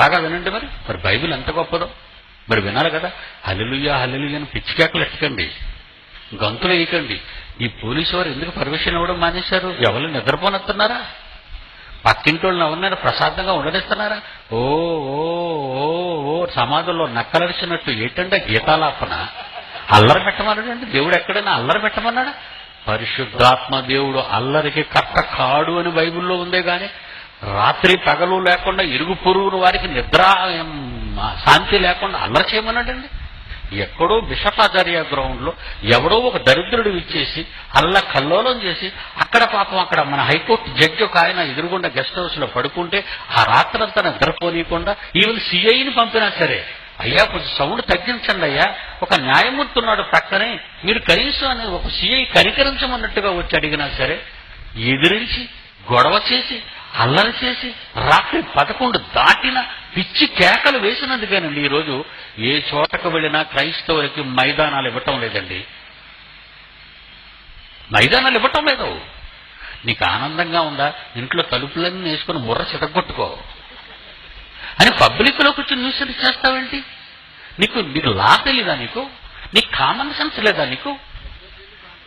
బాగా వినండి. మరి బైబిల్ ఎంత గొప్పదో మరి వినాలి కదా. హల్లెలూయా హల్లెలూయా అని పిచ్చికేకలు ఎట్టకండి, గంతులు వేయకండి. ఈ పోలీసు వారు ఎందుకు పర్మిషన్ ఇవ్వడం మానేశారు? ఎవరు నిద్రపోనెత్తున్నారా? పక్కింటి వాళ్ళని ఎవరినైనా ప్రశాంతంగా ఉండనిస్తున్నారా? ఓ ఓ ఓ ఓ సమాధుల్లో నక్కలరిచినట్టు ఏంటంటే గీతాలాపన. అల్లరి పెట్టమన్నాడండి దేవుడు? ఎక్కడైనా అల్లరి పెట్టమన్నాడా? పరిశుద్ధాత్మ దేవుడు అల్లరికి కర్త కాడు అని బైబిల్లో ఉందే గాని రాత్రి పగలు లేకుండా ఇరుగు పొరుగురు వారికి నిద్ర శాంతి లేకుండా అల్లరి చేయమన్నాడండి. ఎక్కడో బిషపాచార్య గ్రౌండ్ లో ఎవడో ఒక దరిద్రుడు ఇచ్చేసి అల్ల కల్లోలం చేసి అక్కడ పాపం అక్కడ మన హైకోర్టు జడ్జి ఒక ఆయన ఎదురుగుండా గెస్ట్ హౌస్ లో పడుకుంటే ఆ రాత్రంతా నిద్రపోనీయకుండా ఈవెన్ సిఐని పంపినా సరే, అయ్యా కొంచెం సౌండ్ తగ్గించండి అయ్యా, ఒక న్యాయమూర్తి ఉన్నాడు పక్కనే, మీరు కనీసం అని ఒక సిఐ కనికరించమన్నట్టుగా వచ్చి అడిగినా సరే ఎదిరించి గొడవ చేసి అల్లరి చేసి రాత్రి 11 దాటిన పిచ్చి కేకలు వేసినందుకేనండి ఈరోజు ఏ చోటకు వెళ్ళినా క్రైస్తవులకి మైదానాలు ఇవ్వటం లేదండి. మైదానాలు ఇవ్వటం లేదు. నీకు ఆనందంగా ఉందా? ఇంట్లో తలుపులన్నీ వేసుకుని ముర్ర చితగొట్టుకో అని పబ్లిక్ లో కూర్చొని న్యూస్ చేస్తావేంటి? నీకు లా తెలీదా? నీకు కామన్ సెన్స్ లేదా?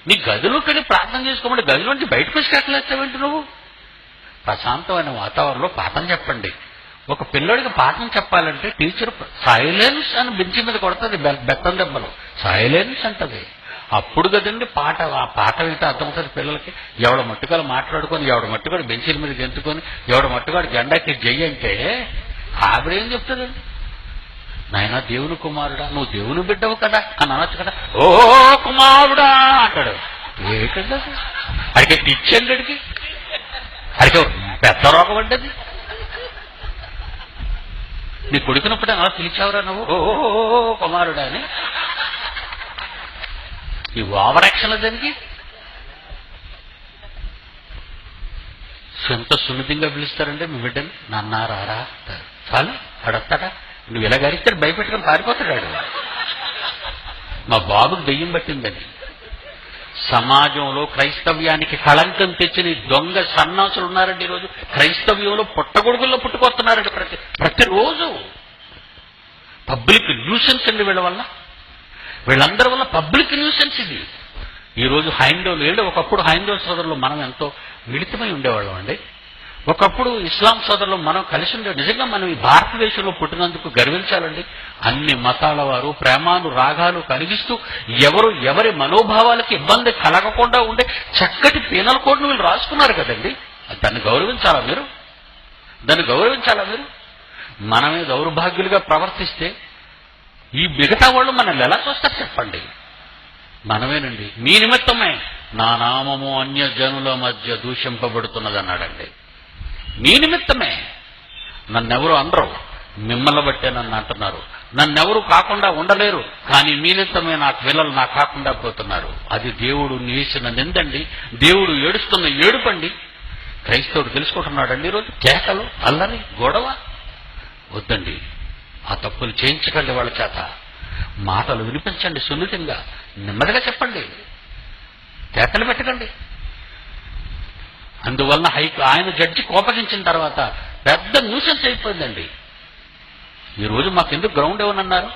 నీ గదిలోకి వెళ్ళి ప్రార్థన చేసుకోమంటే గదిలోంచి బయటకు వచ్చి కేకలేస్తావేంటి నువ్వు? ప్రశాంతమైన వాతావరణంలో పాఠం చెప్పండి. ఒక పిల్లడికి పాఠం చెప్పాలంటే టీచర్ సైలెన్స్ అని బెంచి మీద కొడుతుంది, బెత్తం దెబ్బలు సైలెన్స్ అంటది. అప్పుడు కదండి పాట. ఆ పాట ఏంటో అర్థమవుతుంది పిల్లలకి. ఎవడ మట్టుకాలు మాట్లాడుకొని ఎవడ మట్టుకాడు బెంచీల మీద గెంతుకొని ఎవడ మట్టుకాడు జెండాకి జై అంటే ఆవిడేం చెప్తుందండి? నాయనా దేవుని కుమారుడా, నువ్వు దేవుని బిడ్డవు కదా అని అనొచ్చు కదా. ఓ కుమారుడా అంటాడు. ఏంటండి అడిగే ఇచ్చండి, అడిగే పెద్ద రోగం అంటది. నీ కొడుకునప్పుడు అలా పిలిచావురా నువ్వు ఓ కుమారుడా అని? ఈ ఓవర్ యాక్షన్ దానికి ఎంత సున్నితంగా పిలుస్తారంటే మీ బిడ్డని నాన్న రారా అంటారు. చాలు అడొస్తాడా? నువ్వు ఇలా గరిస్తాడు భయపెట్టుకుని పారిపోతాడు. మా బాబుకు దెయ్యం పట్టిందని సమాజంలో క్రైస్తవ్యానికి కళంకం తెచ్చిన దొంగ సన్నాసులు ఉన్నారండి ఈరోజు. క్రైస్తవ్యంలో పుట్టగొడుగుల్లో పుట్టుకొస్తున్నారండి ప్రతిరోజు. పబ్లిక్ న్యూసెన్స్ అండి వీళ్ళందరి వల్ల పబ్లిక్ న్యూసెన్స్ ఇది. ఈరోజు హైందవులు ఒకప్పుడు హైందవ సోదరులు మనం ఎంతో మిళితమై ఉండేవాళ్ళం అండి. ఒకప్పుడు ఇస్లాం సోదరులు మనం కలిసి ఉండే. నిజంగా మనం ఈ భారతదేశంలో పుట్టినందుకు గర్వించాలండి. అన్ని మతాల వారు ప్రేమాను రాగాలు కలిగిస్తూ ఎవరి మనోభావాలకి ఇబ్బంది కలగకుండా ఉండే చక్కటి పీనల్ కోడ్ను వీళ్ళు రాసుకున్నారు కదండి. దాన్ని గౌరవించాలా మీరు? మనమే దౌర్భాగ్యులుగా ప్రవర్తిస్తే ఈ మిగతా వాళ్ళు మనల్ని ఎలా చూస్తారు చెప్పండి? మనమేనండి. మీ నిమిత్తమే నా నామము అన్య జనుల మధ్య దూషింపబడుతున్నది అన్నాడండి. మీ నిమిత్తమే. నన్నెవరు అనరు, మిమ్మల్ని బట్టే నన్ను అంటున్నారు. నన్నెవరు కాకుండా ఉండలేరు, కానీ మీ నిమిత్తమే నా పిల్లలు నా కాకుండా పోతున్నారు. అది దేవుడు వేసిన నిందండి, దేవుడు ఏడుస్తున్న ఏడుపండి. క్రైస్తవుడు తెలుసుకుంటున్నాడండి ఈరోజు. కేకలు, అల్లరి, గొడవ వద్దండి. ఆ తప్పులు చేయించకండి వాళ్ళ చేత. మాటలు వినిపించండి సున్నితంగా, నెమ్మదిగా చెప్పండి, కేకలు పెట్టకండి. అందువలన ఆయన జడ్జి కోపగించిన తర్వాత పెద్ద న్యూసెన్స్ అయిపోయిందండి. ఈరోజు మాకెందుకు గ్రౌండ్ ఏమన్నారు?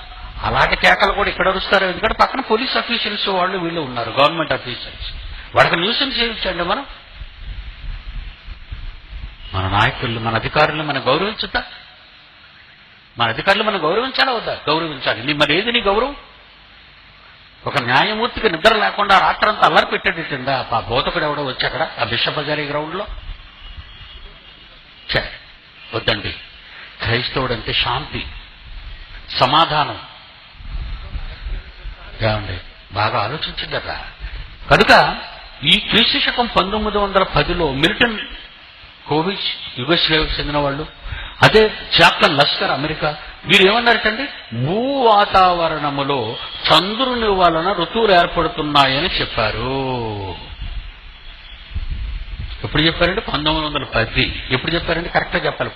అలాంటి కేకలు కూడా ఇక్కడ అరుస్తారు. ఎందుకంటే పక్కన పోలీస్ అఫీషియల్స్ వీళ్ళు ఉన్నారు, గవర్నమెంట్ అఫీషియల్స్. వాళ్ళకి న్యూసెన్స్ చేయించండి. మన నాయకులు, మన అధికారులు మనం గౌరవించుద్దా? మన అధికారులు మనం గౌరవించాలా వద్దా? గౌరవించాలి. మరి ఏది నీ గౌరవం? ఒక న్యాయమూర్తికి నిద్ర లేకుండా రాత్రంతా అల్లరి పెట్టేటట్టుందా ఆ బోధకుడు ఎవడో వచ్చి అక్కడ ఆ బిషపజారీ గ్రౌండ్ లో? వద్దండి. క్రైస్తవుడు అంటే శాంతి, సమాధానం. ఏమండి బాగా ఆలోచించిందట. కనుక ఈ క్రీస్తు శకం 1910లో మిలిటన్ కోవిచ్ యుగోస్లేవియాకు చెందిన వాళ్ళు, అదే చాప్లన్ లస్కర్ అమెరికా, వీరు ఏమన్నారటండి? భూ వాతావరణములో చంద్రుని వలన ఋతువులు ఏర్పడుతున్నాయని చెప్పారు. ఎప్పుడు చెప్పారండి? 1910. ఎప్పుడు చెప్పారండి? కరెక్ట్గా చెప్పాలి.